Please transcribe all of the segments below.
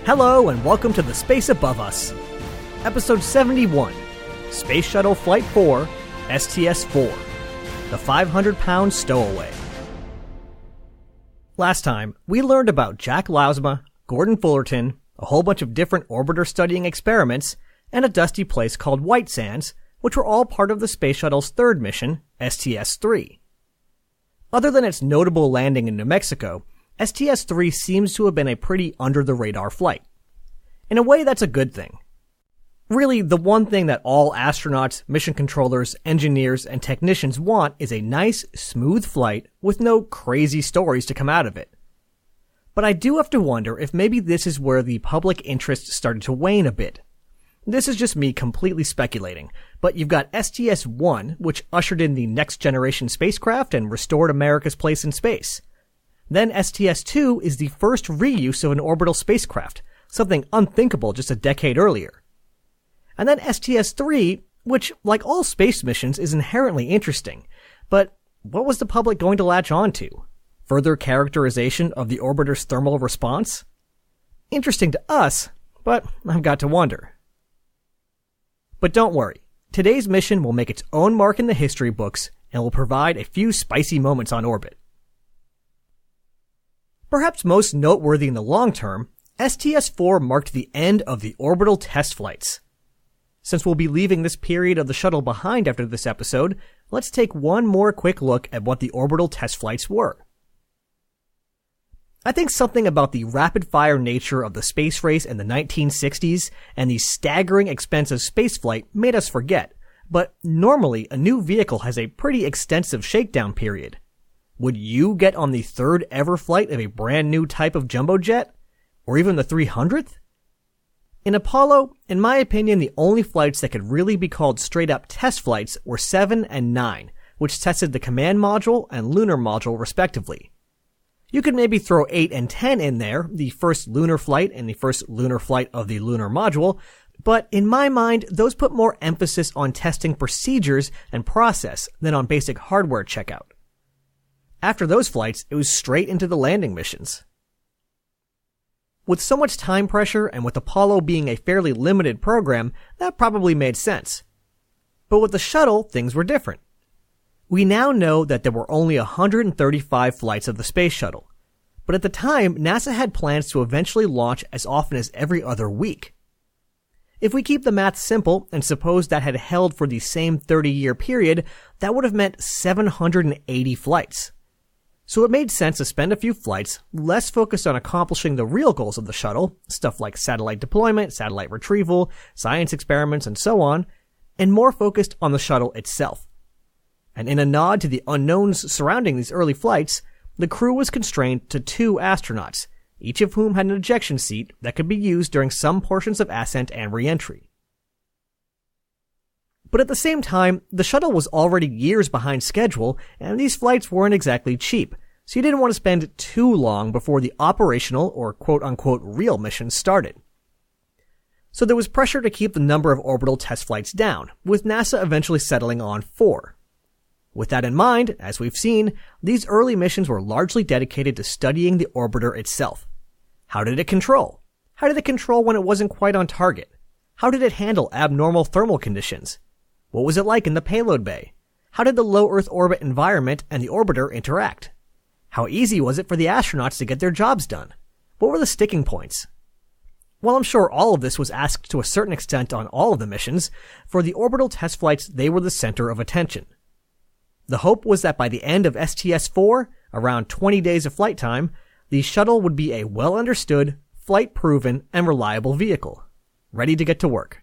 Hello and welcome to The Space Above Us. Episode 71, Space Shuttle Flight 4, STS-4, the 500-pound stowaway. Last time, we learned about Jack Lousma, Gordon Fullerton, a whole bunch of different orbiter studying experiments, and a dusty place called White Sands, which were all part of the Space Shuttle's third mission, STS-3. Other than its notable landing in New Mexico, STS-3 seems to have been a pretty under-the-radar flight. In a way, that's a good thing. Really, the one thing that all astronauts, mission controllers, engineers, and technicians want is a nice, smooth flight with no crazy stories to come out of it. But I do have to wonder if maybe this is where the public interest started to wane a bit. This is just me completely speculating, but you've got STS-1, which ushered in the next-generation spacecraft and restored America's place in space. Then STS-2 is the first reuse of an orbital spacecraft, something unthinkable just a decade earlier. And then STS-3, which, like all space missions, is inherently interesting. But what was the public going to latch on to? Further characterization of the orbiter's thermal response? Interesting to us, but I've got to wonder. But don't worry, today's mission will make its own mark in the history books and will provide a few spicy moments on orbit. Perhaps most noteworthy in the long term, STS-4 marked the end of the orbital test flights. Since we'll be leaving this period of the shuttle behind after this episode, let's take one more quick look at what the orbital test flights were. I think something about the rapid-fire nature of the space race in the 1960s and the staggering expense of spaceflight made us forget, but normally a new vehicle has a pretty extensive shakedown period. Would you get on the third ever flight of a brand new type of jumbo jet? Or even the 300th? In Apollo, in my opinion, the only flights that could really be called straight-up test flights were 7 and 9, which tested the command module and lunar module respectively. You could maybe throw 8 and 10 in there, the first lunar flight and the first lunar flight of the lunar module, but in my mind, those put more emphasis on testing procedures and process than on basic hardware checkout. After those flights, it was straight into the landing missions. With so much time pressure and with Apollo being a fairly limited program, that probably made sense. But with the shuttle, things were different. We now know that there were only 135 flights of the space shuttle, but at the time, NASA had plans to eventually launch as often as every other week. If we keep the math simple and suppose that had held for the same 30-year period, that would have meant 780 flights. So it made sense to spend a few flights less focused on accomplishing the real goals of the shuttle, stuff like satellite deployment, satellite retrieval, science experiments, and so on, and more focused on the shuttle itself. And in a nod to the unknowns surrounding these early flights, the crew was constrained to 2 astronauts, each of whom had an ejection seat that could be used during some portions of ascent and re-entry. But at the same time, the shuttle was already years behind schedule, and these flights weren't exactly cheap, so you didn't want to spend too long before the operational or quote-unquote real mission started. So there was pressure to keep the number of orbital test flights down, with NASA eventually settling on 4. With that in mind, as we've seen, these early missions were largely dedicated to studying the orbiter itself. How did it control? How did it control when it wasn't quite on target? How did it handle abnormal thermal conditions? What was it like in the payload bay? How did the low Earth orbit environment and the orbiter interact? How easy was it for the astronauts to get their jobs done? What were the sticking points? While I'm sure all of this was asked to a certain extent on all of the missions, for the orbital test flights they were the center of attention. The hope was that by the end of STS-4, around 20 days of flight time, the shuttle would be a well-understood, flight-proven, and reliable vehicle, ready to get to work.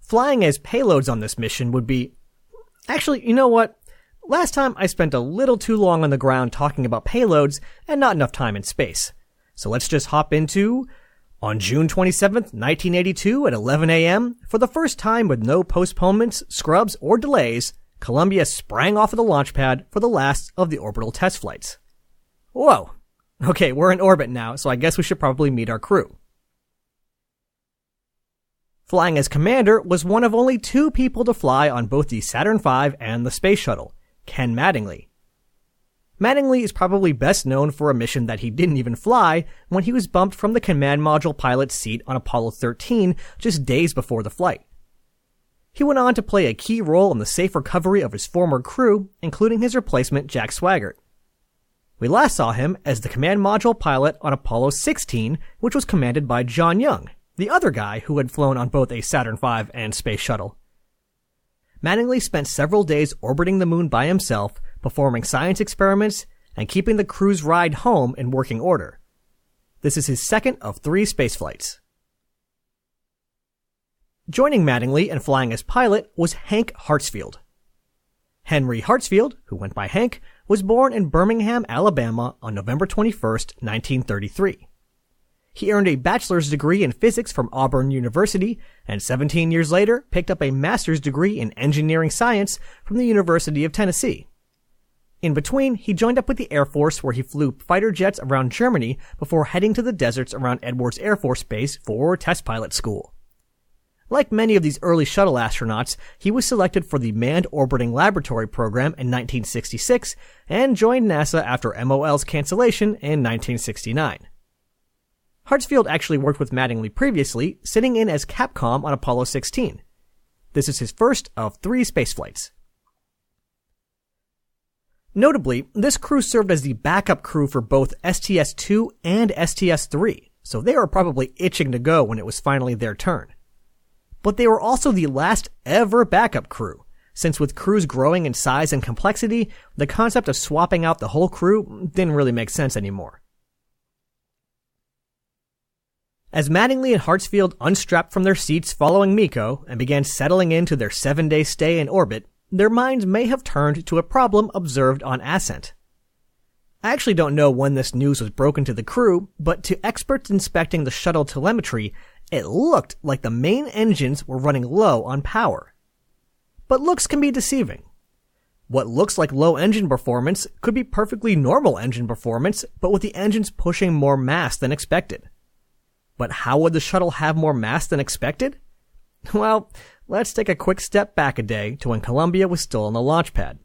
Flying as payloads on this mission would be... Actually, you know what? Last time I spent a little too long on the ground talking about payloads and not enough time in space. So let's just hop into... On June 27th, 1982 at 11 a.m., for the first time with no postponements, scrubs, or delays, Columbia sprang off of the launch pad for the last of the orbital test flights. Whoa. Okay, we're in orbit now, so I guess we should probably meet our crew. Flying as commander was one of only 2 people to fly on both the Saturn V and the Space Shuttle, Ken Mattingly. Mattingly is probably best known for a mission that he didn't even fly when he was bumped from the command module pilot's seat on Apollo 13 just days before the flight. He went on to play a key role in the safe recovery of his former crew, including his replacement Jack Swigert. We last saw him as the command module pilot on Apollo 16, which was commanded by John Young, the other guy who had flown on both a Saturn V and Space Shuttle. Mattingly spent several days orbiting the moon by himself, performing science experiments, and keeping the crew's ride home in working order. This is his second of 3 spaceflights. Joining Mattingly and flying as pilot was Hank Hartsfield. Henry Hartsfield, who went by Hank, was born in Birmingham, Alabama on November 21, 1933. He earned a bachelor's degree in physics from Auburn University, and 17 years later picked up a master's degree in engineering science from the University of Tennessee. In between, he joined up with the Air Force where he flew fighter jets around Germany before heading to the deserts around Edwards Air Force Base for test pilot school. Like many of these early shuttle astronauts, he was selected for the Manned Orbiting Laboratory program in 1966 and joined NASA after MOL's cancellation in 1969. Hartsfield actually worked with Mattingly previously, sitting in as Capcom on Apollo 16. This is his first of 3 spaceflights. Notably, this crew served as the backup crew for both STS-2 and STS-3, so they were probably itching to go when it was finally their turn. But they were also the last ever backup crew, since with crews growing in size and complexity, the concept of swapping out the whole crew didn't really make sense anymore. As Mattingly and Hartsfield unstrapped from their seats following MECO and began settling into their 7-day stay in orbit, their minds may have turned to a problem observed on ascent. I actually don't know when this news was broken to the crew, but to experts inspecting the shuttle telemetry, it looked like the main engines were running low on power. But looks can be deceiving. What looks like low engine performance could be perfectly normal engine performance, but with the engines pushing more mass than expected. But how would the shuttle have more mass than expected? Well, let's take a quick step back a day to when Columbia was still on the launch pad.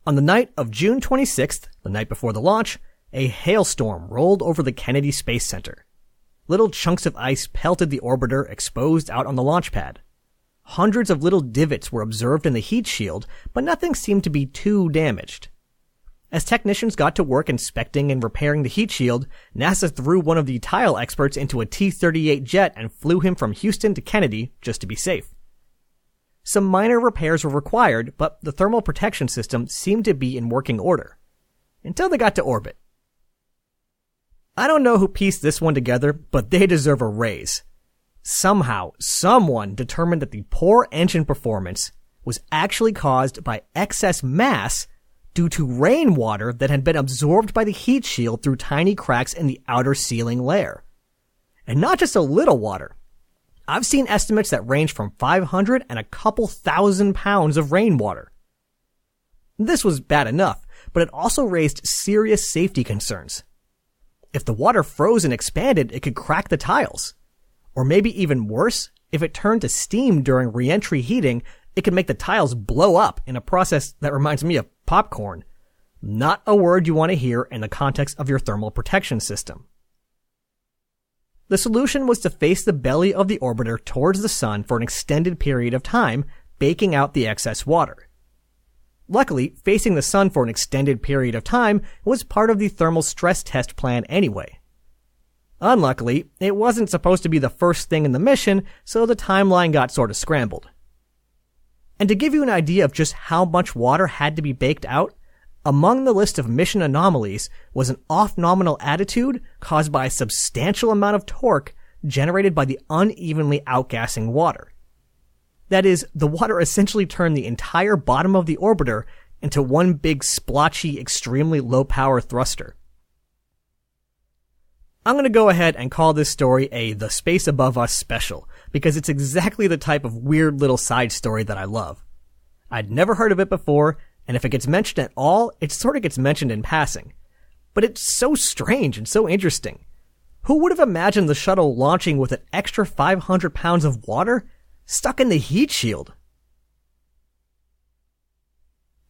On the night of June 26th, the night before the launch, a hailstorm rolled over the Kennedy Space Center. Little chunks of ice pelted the orbiter exposed out on the launch pad. Hundreds of little divots were observed in the heat shield, but nothing seemed to be too damaged. As technicians got to work inspecting and repairing the heat shield, NASA threw one of the tile experts into a T-38 jet and flew him from Houston to Kennedy just to be safe. Some minor repairs were required, but the thermal protection system seemed to be in working order. Until they got to orbit. I don't know who pieced this one together, but they deserve a raise. Somehow, someone determined that the poor engine performance was actually caused by excess mass due to rainwater that had been absorbed by the heat shield through tiny cracks in the outer sealing layer. And not just a little water. I've seen estimates that range from 500 and a couple thousand pounds of rainwater. This was bad enough, but it also raised serious safety concerns. If the water froze and expanded, it could crack the tiles. Or maybe even worse, if it turned to steam during re-entry heating, it could make the tiles blow up in a process that reminds me of popcorn. Not a word you want to hear in the context of your thermal protection system. The solution was to face the belly of the orbiter towards the sun for an extended period of time, baking out the excess water. Luckily, facing the sun for an extended period of time was part of the thermal stress test plan anyway. Unluckily, it wasn't supposed to be the first thing in the mission, so the timeline got sort of scrambled. And to give you an idea of just how much water had to be baked out, among the list of mission anomalies was an off-nominal attitude caused by a substantial amount of torque generated by the unevenly outgassing water. That is, the water essentially turned the entire bottom of the orbiter into one big splotchy, extremely low-power thruster. I'm going to go ahead and call this story a The Space Above Us special, because it's exactly the type of weird little side story that I love. I'd never heard of it before, and if it gets mentioned at all, it sort of gets mentioned in passing. But it's so strange and so interesting. Who would have imagined the shuttle launching with an extra 500 pounds of water stuck in the heat shield?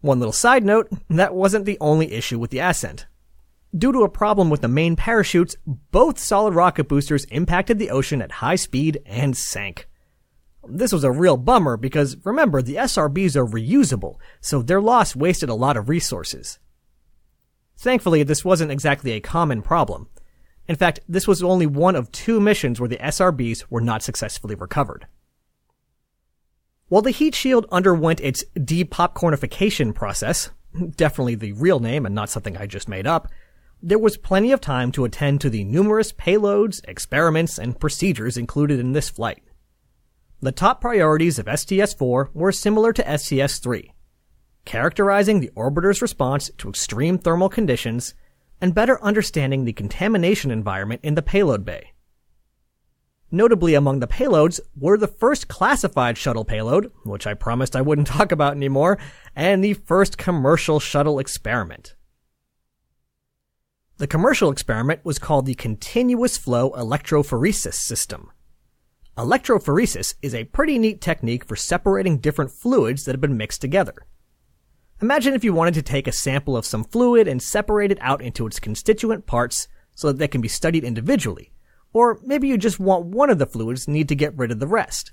One little side note, that wasn't the only issue with the ascent. Due to a problem with the main parachutes, both solid rocket boosters impacted the ocean at high speed and sank. This was a real bummer because, remember, the SRBs are reusable, so their loss wasted a lot of resources. Thankfully, this wasn't exactly a common problem. In fact, this was only one of 2 missions where the SRBs were not successfully recovered. While the heat shield underwent its depopcornification process, definitely the real name and not something I just made up, there was plenty of time to attend to the numerous payloads, experiments, and procedures included in this flight. The top priorities of STS-4 were similar to STS-3, characterizing the orbiter's response to extreme thermal conditions and better understanding the contamination environment in the payload bay. Notably among the payloads were the first classified shuttle payload, which I promised I wouldn't talk about anymore, and the first commercial shuttle experiment. The commercial experiment was called the Continuous Flow Electrophoresis System. Electrophoresis is a pretty neat technique for separating different fluids that have been mixed together. Imagine if you wanted to take a sample of some fluid and separate it out into its constituent parts so that they can be studied individually, or maybe you just want one of the fluids and need to get rid of the rest.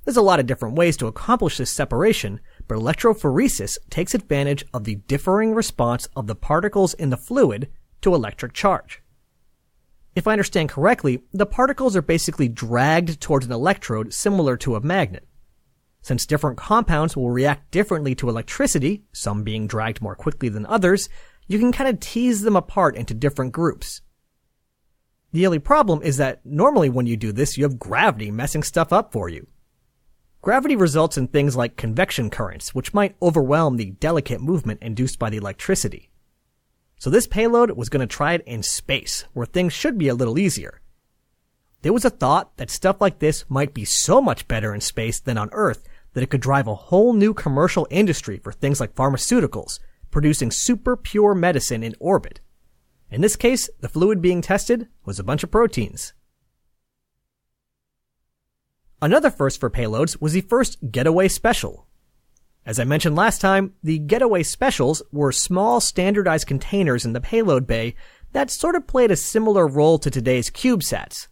There's a lot of different ways to accomplish this separation, but electrophoresis takes advantage of the differing response of the particles in the fluid to electric charge. If I understand correctly, the particles are basically dragged towards an electrode similar to a magnet. Since different compounds will react differently to electricity, some being dragged more quickly than others, you can kind of tease them apart into different groups. The only problem is that normally when you do this, you have gravity messing stuff up for you. Gravity results in things like convection currents, which might overwhelm the delicate movement induced by the electricity. So this payload was going to try it in space, where things should be a little easier. There was a thought that stuff like this might be so much better in space than on Earth that it could drive a whole new commercial industry for things like pharmaceuticals, producing super pure medicine in orbit. In this case, the fluid being tested was a bunch of proteins. Another first for payloads was the first Getaway Special. As I mentioned last time, the Getaway Specials were small standardized containers in the payload bay that sort of played a similar role to today's CubeSats.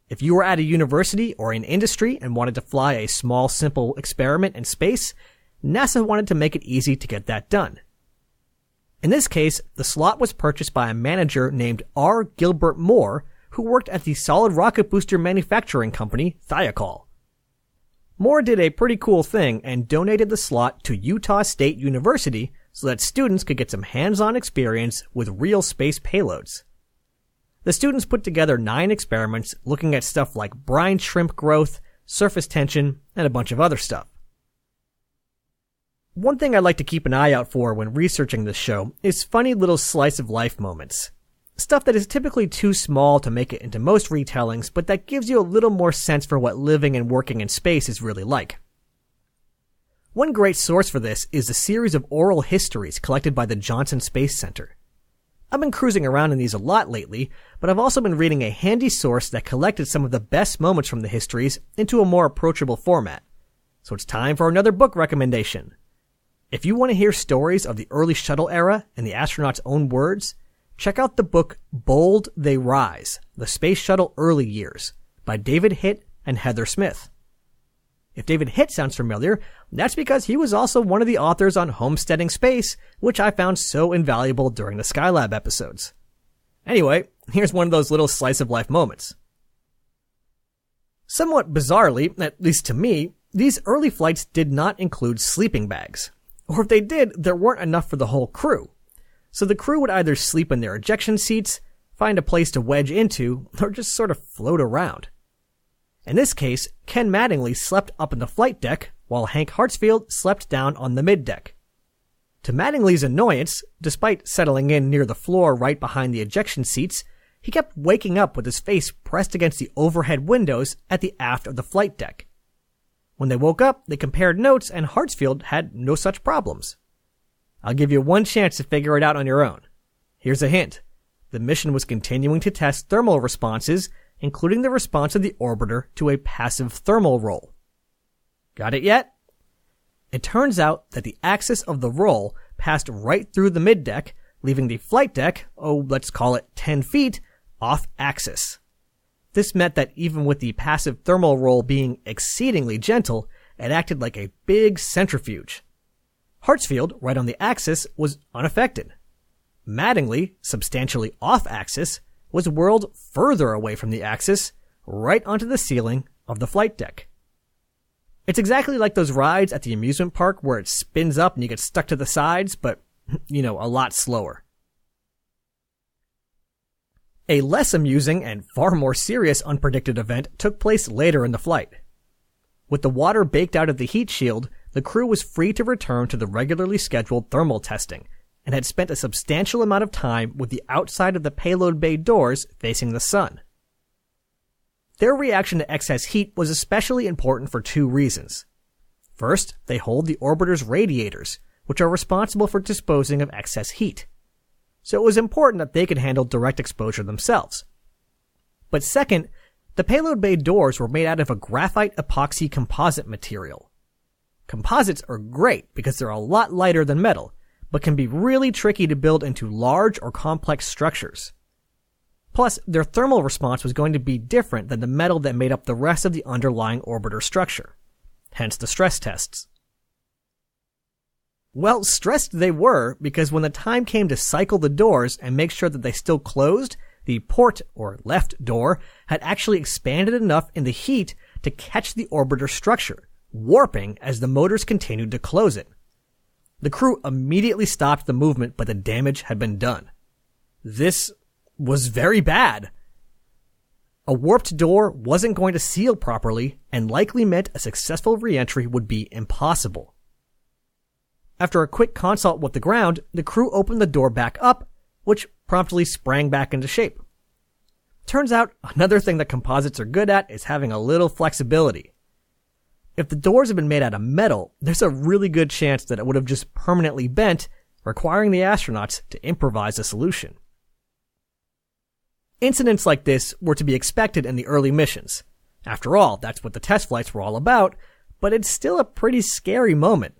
If you were at a university or in industry and wanted to fly a small, simple experiment in space, NASA wanted to make it easy to get that done. In this case, the slot was purchased by a manager named R. Gilbert Moore, who worked at the solid rocket booster manufacturing company Thiokol. Moore did a pretty cool thing and donated the slot to Utah State University so that students could get some hands-on experience with real space payloads. The students put together 9 experiments looking at stuff like brine shrimp growth, surface tension, and a bunch of other stuff. One thing I like to keep an eye out for when researching this show is funny little slice-of-life moments. Stuff that is typically too small to make it into most retellings, but that gives you a little more sense for what living and working in space is really like. One great source for this is a series of oral histories collected by the Johnson Space Center. I've been cruising around in these a lot lately, but I've also been reading a handy source that collected some of the best moments from the histories into a more approachable format. So it's time for another book recommendation. If you want to hear stories of the early shuttle era in the astronauts' own words, check out the book Bold They Rise, The Space Shuttle Early Years by David Hitt and Heather Smith. If David Hitt sounds familiar, that's because he was also one of the authors on Homesteading Space, which I found so invaluable during the Skylab episodes. Anyway, here's one of those little slice-of-life moments. Somewhat bizarrely, at least to me, these early flights did not include sleeping bags. Or if they did, there weren't enough for the whole crew. So the crew would either sleep in their ejection seats, find a place to wedge into, or just sort of float around. In this case, Ken Mattingly slept up in the flight deck, while Hank Hartsfield slept down on the middeck. To Mattingly's annoyance, despite settling in near the floor right behind the ejection seats, he kept waking up with his face pressed against the overhead windows at the aft of the flight deck. When they woke up, they compared notes, and Hartsfield had no such problems. I'll give you one chance to figure it out on your own. Here's a hint. The mission was continuing to test thermal responses, including the response of the orbiter to a passive thermal roll. Got it yet? It turns out that the axis of the roll passed right through the middeck, leaving the flight deck, let's call it 10 feet, off axis. This meant that even with the passive thermal roll being exceedingly gentle, it acted like a big centrifuge. Hartsfield, right on the axis, was unaffected. Mattingly, substantially off axis, was whirled further away from the axis, right onto the ceiling of the flight deck. It's exactly like those rides at the amusement park where it spins up and you get stuck to the sides, but, a lot slower. A less amusing and far more serious unpredicted event took place later in the flight. With the water baked out of the heat shield, the crew was free to return to the regularly scheduled thermal testing, and had spent a substantial amount of time with the outside of the payload bay doors facing the sun. Their reaction to excess heat was especially important for two reasons. First, they hold the orbiter's radiators, which are responsible for disposing of excess heat. So it was important that they could handle direct exposure themselves. But second, the payload bay doors were made out of a graphite epoxy composite material. Composites are great because they're a lot lighter than metal, but can be really tricky to build into large or complex structures. Plus, their thermal response was going to be different than the metal that made up the rest of the underlying orbiter structure. Hence the stress tests. Well, stressed they were, because when the time came to cycle the doors and make sure that they still closed, the port, or left door, had actually expanded enough in the heat to catch the orbiter structure, warping as the motors continued to close it. The crew immediately stopped the movement, but the damage had been done. This was very bad. A warped door wasn't going to seal properly, and likely meant a successful re-entry would be impossible. After a quick consult with the ground, the crew opened the door back up, which promptly sprang back into shape. Turns out, another thing that composites are good at is having a little flexibility. If the doors had been made out of metal, there's a really good chance that it would have just permanently bent, requiring the astronauts to improvise a solution. Incidents like this were to be expected in the early missions. After all, that's what the test flights were all about, but it's still a pretty scary moment.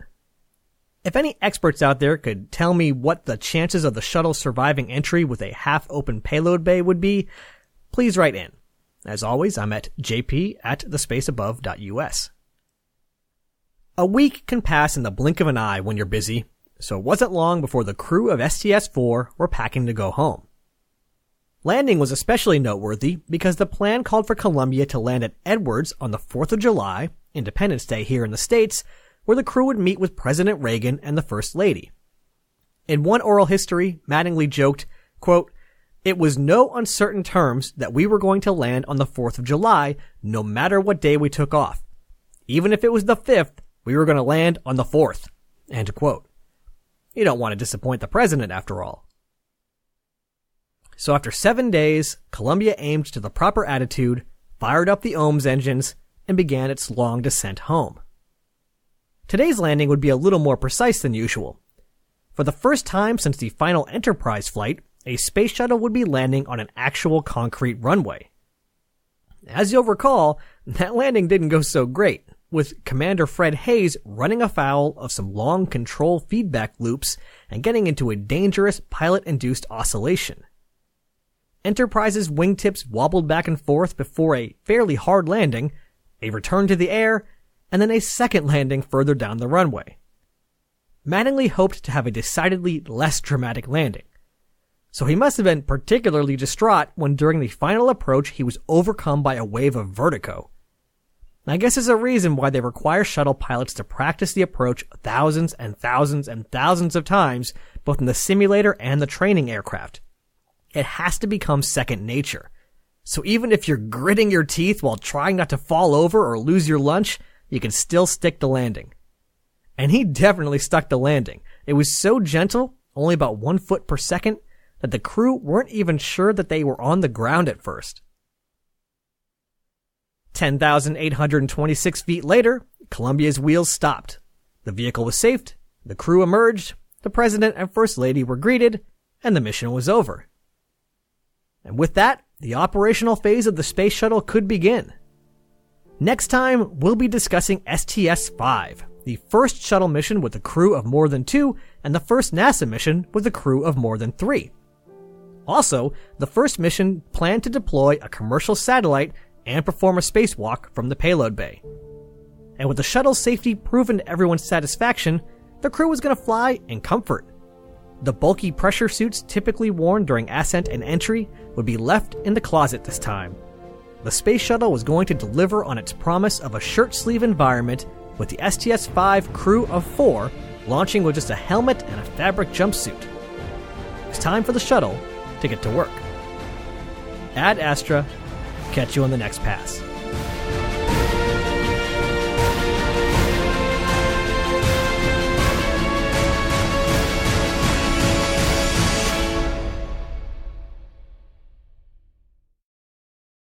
If any experts out there could tell me what the chances of the shuttle surviving entry with a half-open payload bay would be, please write in. As always, I'm at jp@thespaceabove.us. A week can pass in the blink of an eye when you're busy, so it wasn't long before the crew of STS-4 were packing to go home. Landing was especially noteworthy because the plan called for Columbia to land at Edwards on the 4th of July, Independence Day here in the States, where the crew would meet with President Reagan and the First Lady. In one oral history, Mattingly joked, quote, "It was no uncertain terms that we were going to land on the 4th of July, no matter what day we took off. Even if it was the 5th, we were going to land on the 4th. End quote. You don't want to disappoint the president after all. So after 7 days, Columbia aimed to the proper attitude, fired up the OMS engines, and began its long descent home. Today's landing would be a little more precise than usual. For the first time since the final Enterprise flight, a space shuttle would be landing on an actual concrete runway. As you'll recall, that landing didn't go so great, with Commander Fred Hayes running afoul of some long control feedback loops and getting into a dangerous pilot-induced oscillation. Enterprise's wingtips wobbled back and forth before a fairly hard landing, a return to the air, and then a second landing further down the runway. Mattingly hoped to have a decidedly less dramatic landing, so he must have been particularly distraught when during the final approach he was overcome by a wave of vertigo. I guess there's a reason why they require shuttle pilots to practice the approach thousands and thousands and thousands of times, both in the simulator and the training aircraft. It has to become second nature. So even if you're gritting your teeth while trying not to fall over or lose your lunch, you can still stick the landing. And he definitely stuck the landing. It was so gentle, only about 1 foot per second, that the crew weren't even sure that they were on the ground at first. 10,826 feet later, Columbia's wheels stopped. The vehicle was safed, the crew emerged, the President and First Lady were greeted, and the mission was over. And with that, the operational phase of the space shuttle could begin. Next time, we'll be discussing STS-5, the first shuttle mission with a crew of more than 2, and the first NASA mission with a crew of more than 3. Also, the first mission planned to deploy a commercial satellite and perform a spacewalk from the payload bay. And with the shuttle's safety proven to everyone's satisfaction, the crew was going to fly in comfort. The bulky pressure suits typically worn during ascent and entry would be left in the closet this time. The space shuttle was going to deliver on its promise of a shirt-sleeve environment, with the STS-5 crew of 4 launching with just a helmet and a fabric jumpsuit. It's time for the shuttle to get to work. Ad Astra, catch you on the next pass.